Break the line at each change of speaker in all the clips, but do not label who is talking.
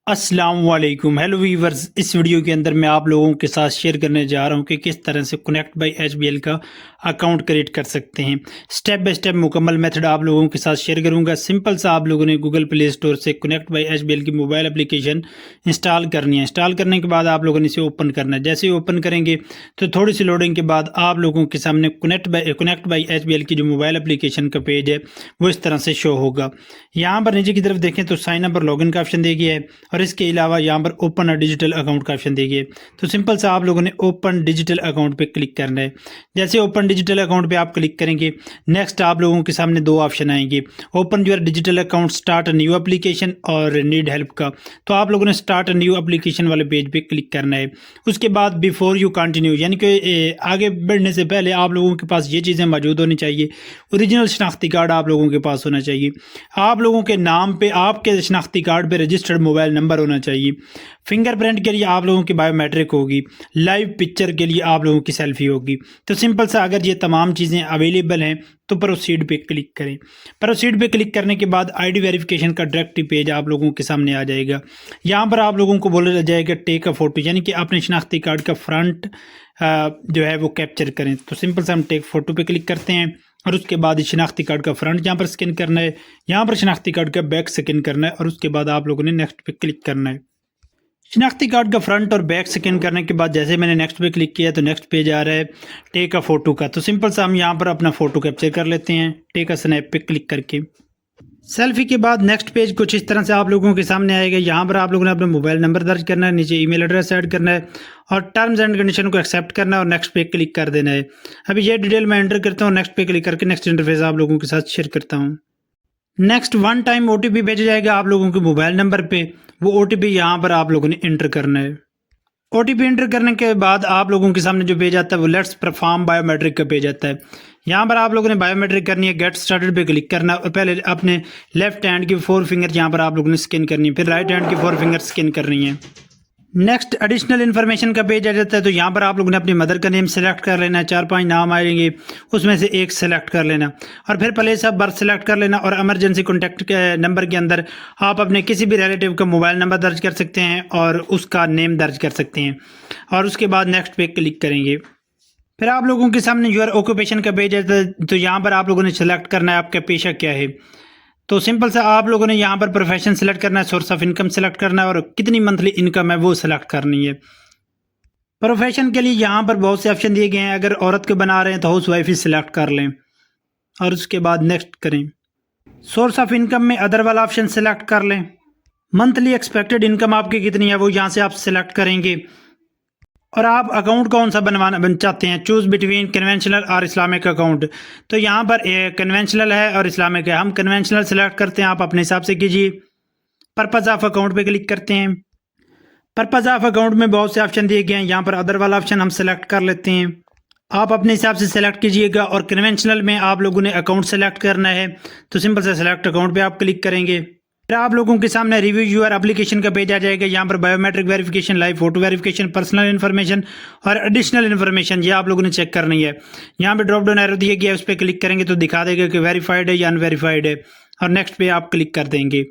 अस्सलाम वालेकुम। Hello viewers, इस वीडियो के अंदर मैं आप लोगों के साथ शेयर करने जा रहा हूं कि किस तरह से कनेक्ट बाय एचबीएल का अकाउंट क्रिएट कर सकते हैं। स्टेप बाय स्टेप मुकम्मल मेथड आप लोगों के साथ शेयर करूंगा। सिंपल सा आप लोगों ने गूगल प्ले स्टोर से कनेक्ट बाय एचबीएल की मोबाइल एप्लीकेशन इंस्टॉल करनी है। इंस्टॉल करने के बाद आप लोगों ने इसे ओपन करना है। जैसे ही ओपन करेंगे तो थोड़ी सी लोडिंग के बाद आप लोगों के सामने कनेक्ट बाय एचबीएल की जो मोबाइल एप्लीकेशन का पेज है वो इस तरह से शो होगा। यहाँ पर नीचे की तरफ देखें तो साइन अप और लॉगिन का ऑप्शन दे गया है और इसके अलावा यहाँ पर ओपन अ डिजिटल अकाउंट का ऑप्शन देखिए। तो सिंपल सा आप लोगों ने ओपन डिजिटल अकाउंट पे क्लिक करना है। जैसे ओपन डिजिटल अकाउंट पे आप क्लिक करेंगे, नेक्स्ट आप लोगों के सामने दो ऑप्शन आएंगे, open your digital account, start new application और नीड हेल्प का। तो आप लोगों ने स्टार्ट न्यू एप्लीकेशन वाले पेज पे क्लिक करना है। उसके बाद बिफोर यू कंटिन्यू, यानी कि आगे बढ़ने से पहले आप लोगों के पास ये चीज़ें मौजूद होनी चाहिए। ओरिजिनल शनाख्ती कार्ड आप लोगों के पास होना चाहिए। आप लोगों के नाम पे आपके शनाख्ती कार्ड पे रजिस्टर्ड मोबाइल नंबर होना चाहिए। फिंगरप्रिंट के लिए आप लोगों की बायोमेट्रिक होगी। लाइव पिक्चर के लिए आप लोगों की सेल्फी होगी। तो सिंपल सा अगर ये तमाम चीज़ें अवेलेबल हैं तो प्रोसीड पे क्लिक करें। प्रोसीड पे क्लिक करने के बाद आईडी वेरिफिकेशन का डायरेक्ट पेज आप लोगों के सामने आ जाएगा। यहाँ पर आप लोगों को बोला जाएगा टेक अ फोटो, यानी कि अपने शनाख्ती कार्ड का फ्रंट जो है वो कैप्चर करें। तो सिंपल सा हम टेक फोटो पे क्लिक करते हैं और उसके बाद शनाख्ती कार्ड का फ्रंट यहाँ पर स्कैन करना है, यहाँ पर शनाख्ती कार्ड का बैक स्कैन करना है और उसके बाद आप लोगों ने नेक्स्ट पे क्लिक करना है। शनाख्ती कार्ड का फ्रंट और बैक स्कैन करने के बाद जैसे मैंने नेक्स्ट पे क्लिक किया तो नेक्स्ट पेज आ रहा है टेक अ फोटो का। तो सिंपल सा हम यहाँ पर अपना फोटो कैप्चर कर लेते हैं टेक अ स्नैप पे क्लिक करके। सेल्फी के बाद नेक्स्ट पेज कुछ इस तरह से आप लोगों के सामने आएगा। यहाँ पर आप लोगों ने अपना मोबाइल नंबर दर्ज करना है, नीचे ईमेल एड्रेस ऐड करना है और टर्म्स एंड कंडीशन को एक्सेप्ट करना है और नेक्स्ट पे क्लिक कर देना है। अभी ये डिटेल मैं एंटर करता हूँ, नेक्स्ट पे क्लिक करके नेक्स्ट इंटरफेस आप लोगों के साथ शेयर करता हूँ। नेक्स्ट वन टाइम ओटीपी भेजा जाएगा आप लोगों के मोबाइल नंबर पे। वो ओटीपी यहाँ पर आप लोगों ने एंटर करना है। ओटीपी एंटर करने के बाद आप लोगों के सामने जो पेज आता है वो लेट्स परफॉर्म बायोमेट्रिक का पेज आता है। यहाँ पर आप लोगों ने बायोमेट्रिक करनी है, गेट स्टार्टेड पे क्लिक करना है और पहले अपने लेफ्ट हैंड की 4 फिंगर यहाँ पर आप लोगों ने स्कैन करनी है, फिर राइट हैंड की 4 फिंगर स्कैन करनी है। नेक्स्ट एडिशनल इन्फॉर्मेशन का पेज आ जाता है। तो यहाँ पर आप लोगों ने अपनी मदर का नेम सेलेक्ट कर लेना है, 4-5 नाम आएंगे उसमें से एक सेलेक्ट कर लेना और फिर प्लेस ऑफ बर्थ सेलेक्ट कर लेना और इमरजेंसी कॉन्टैक्ट के नंबर के अंदर आप अपने किसी भी रिलेटिव का मोबाइल नंबर दर्ज कर सकते हैं और उसका नेम दर्ज कर सकते हैं और उसके बाद नेक्स्ट पे क्लिक करेंगे। फिर आप लोगों के सामने योर ऑक्यूपेशन का पेज है। तो यहाँ पर आप लोगों ने सेलेक्ट करना है आपका पेशा क्या है। तो सिंपल सा आप लोगों ने यहाँ पर प्रोफेशन सेलेक्ट करना है, सोर्स ऑफ इनकम सेलेक्ट करना है और कितनी मंथली इनकम है वो सेलेक्ट करनी है। प्रोफेशन के लिए यहाँ पर बहुत से ऑप्शन दिए गए हैं। अगर औरत के बना रहे हैं तो हाउस वाइफ ही सिलेक्ट कर लें और उसके बाद नेक्स्ट करें। सोर्स ऑफ इनकम में अदर वाला ऑप्शन सेलेक्ट कर लें। मंथली एक्सपेक्टेड इनकम आपकी कितनी है वो यहाँ से आप सिलेक्ट करेंगे और आप अकाउंट कौन सा बनवाना चाहते हैं। चूज़ बिटवीन कन्वेंशनल और इस्लामिक अकाउंट। तो यहाँ पर कन्वेंशनल है और इस्लामिक है, हम कन्वेंशनल सेलेक्ट करते हैं, आप अपने हिसाब से कीजिए। पर्पज़ ऑफ अकाउंट पे क्लिक करते हैं। पर्पज़ ऑफ अकाउंट में बहुत से ऑप्शन दिए गए हैं, यहाँ पर अदर वाला ऑप्शन हम सेलेक्ट कर लेते हैं। आप अपने हिसाब से सेलेक्ट कीजिएगा और कन्वेंशनल में आप लोगों ने अकाउंट सेलेक्ट करना है। तो सिंपल से सेलेक्ट अकाउंट पे आप क्लिक करेंगे। फिर आप लोगों के सामने रिव्यू यूर एप्लीकेशन का पेज आ जाएगा। यहाँ पर biometric verification, live photo verification, personal information और एडिशनल इन्फॉर्मेशन ये आप लोगों ने चेक करनी है। यहाँ पे ड्रॉप डाउन एरो दिया गया है, उस पर क्लिक करेंगे तो दिखा देगा कि वेरीफाइड है या अनवेरीफाइड है और नेक्स्ट पे आप क्लिक कर देंगे।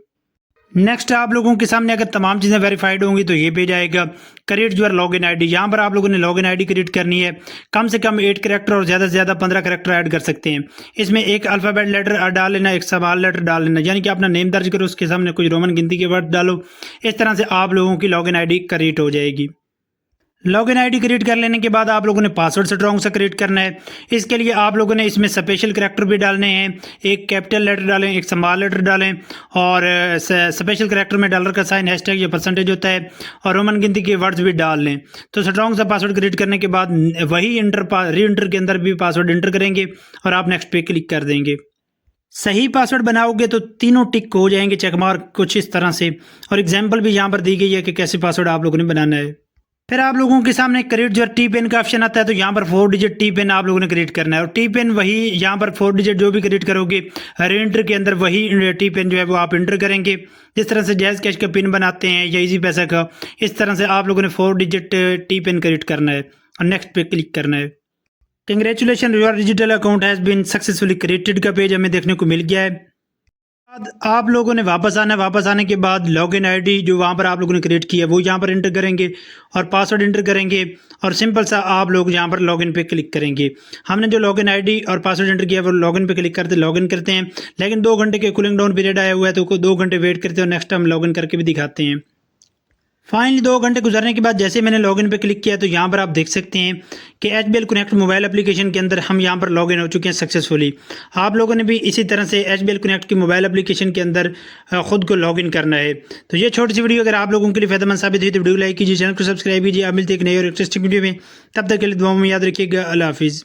नेक्स्ट आप लोगों के सामने अगर तमाम चीज़ें वेरीफाइड होंगी तो ये पेज आएगा क्रिएट योर लॉगिन आईडी। यहाँ पर आप लोगों ने लॉगिन आईडी क्रिएट करनी है। कम से कम 8 कैरेक्टर और ज़्यादा से ज़्यादा 15 कैरेक्टर ऐड कर सकते हैं। इसमें एक अल्फ़ाबेट लेटर डाल लेना, एक स्मॉल लेटर डाल लेना, यानी कि अपना नेम दर्ज करो उसके सामने कुछ रोमन गिनती के वर्ड डालो। इस तरह से आप लोगों की लॉगिन आईडी क्रिएट हो जाएगी। लॉगिन आईडी क्रिएट कर लेने के बाद आप लोगों ने पासवर्ड स्ट्रॉन्ग सा क्रिएट करना है। इसके लिए आप लोगों ने इसमें स्पेशल करैक्टर भी डालने हैं, एक कैपिटल लेटर डालें, एक स्मॉल लेटर डालें और स्पेशल करैक्टर में डॉलर का साइन, हैशटैग या परसेंटेज होता है और रोमन गिनती के वर्ड्स भी डाल लें। तो स्ट्रॉन्ग सा पासवर्ड क्रिएट करने के बाद वही री इंटर के अंदर भी पासवर्ड इंटर करेंगे और आप नेक्स्ट पे क्लिक कर देंगे। सही पासवर्ड बनाओगे तो तीनों टिक हो जाएंगे, चेक मार्क कुछ इस तरह से, और एग्जाम्पल भी यहाँ पर दी गई है कि कैसे पासवर्ड आप लोगों ने बनाना है। फिर आप लोगों के सामने क्रिएट योर टी पेन का ऑप्शन आता है। तो यहाँ पर 4 डिजिट टी पेन आप लोगों ने क्रिएट करना है और टी पेन वही यहाँ पर 4 डिजिट जो भी क्रिएट करोगे री एंटर के अंदर वही टी पेन जो है वो आप इंटर करेंगे। जिस तरह से जैज़ कैश का पिन बनाते हैं या इजी पैसा का, इस तरह से आप लोगों ने 4 डिजिट टी पेन क्रिएट करना है और नेक्स्ट पे क्लिक करना है। Congratulation, your digital account has been successfully created का पेज हमें देखने को मिल गया है। आप लोगों ने वापस आना है। वापस आने के बाद लॉगिन आईडी जो वहाँ पर आप लोगों ने क्रिएट किया है वो यहाँ पर इंटर करेंगे और पासवर्ड इंटर करेंगे और सिंपल सा आप लोग यहाँ पर लॉगिन पे क्लिक करेंगे। हमने जो लॉगिन आईडी और पासवर्ड इंटर किया वो लॉगिन पे क्लिक करते लॉगिन करते हैं, लेकिन 2 घंटे के कूलिंग डाउन पीरियड आया हुआ है तो 2 घंटे वेट करते हैं और नेक्स्ट हम लॉगिन करके भी दिखाते हैं। फाइनली 2 घंटे गुजरने के बाद जैसे मैंने लॉगिन पे क्लिक किया तो यहाँ पर आप देख सकते हैं कि HBL कनेक्ट मोबाइल एप्लीकेशन के अंदर हम यहाँ पर लॉगिन हो चुके हैं सक्सेसफुली। आप लोगों ने भी इसी तरह से HBL कनेक्ट की मोबाइल एप्लीकेशन के अंदर खुद को लॉगिन करना है। तो ये छोटी सी वीडियो अगर आप लोगों के लिए फायदेमंद साबित हुई तो वीडियो लाइक कीजिए, चैनल को सब्सक्राइब कीजिए। आप मिलते हैं एक नई और इंटरेस्टिंग वीडियो में, तब तक के लिए दुआ में याद रखिएगा। अल्लाह हाफिज़।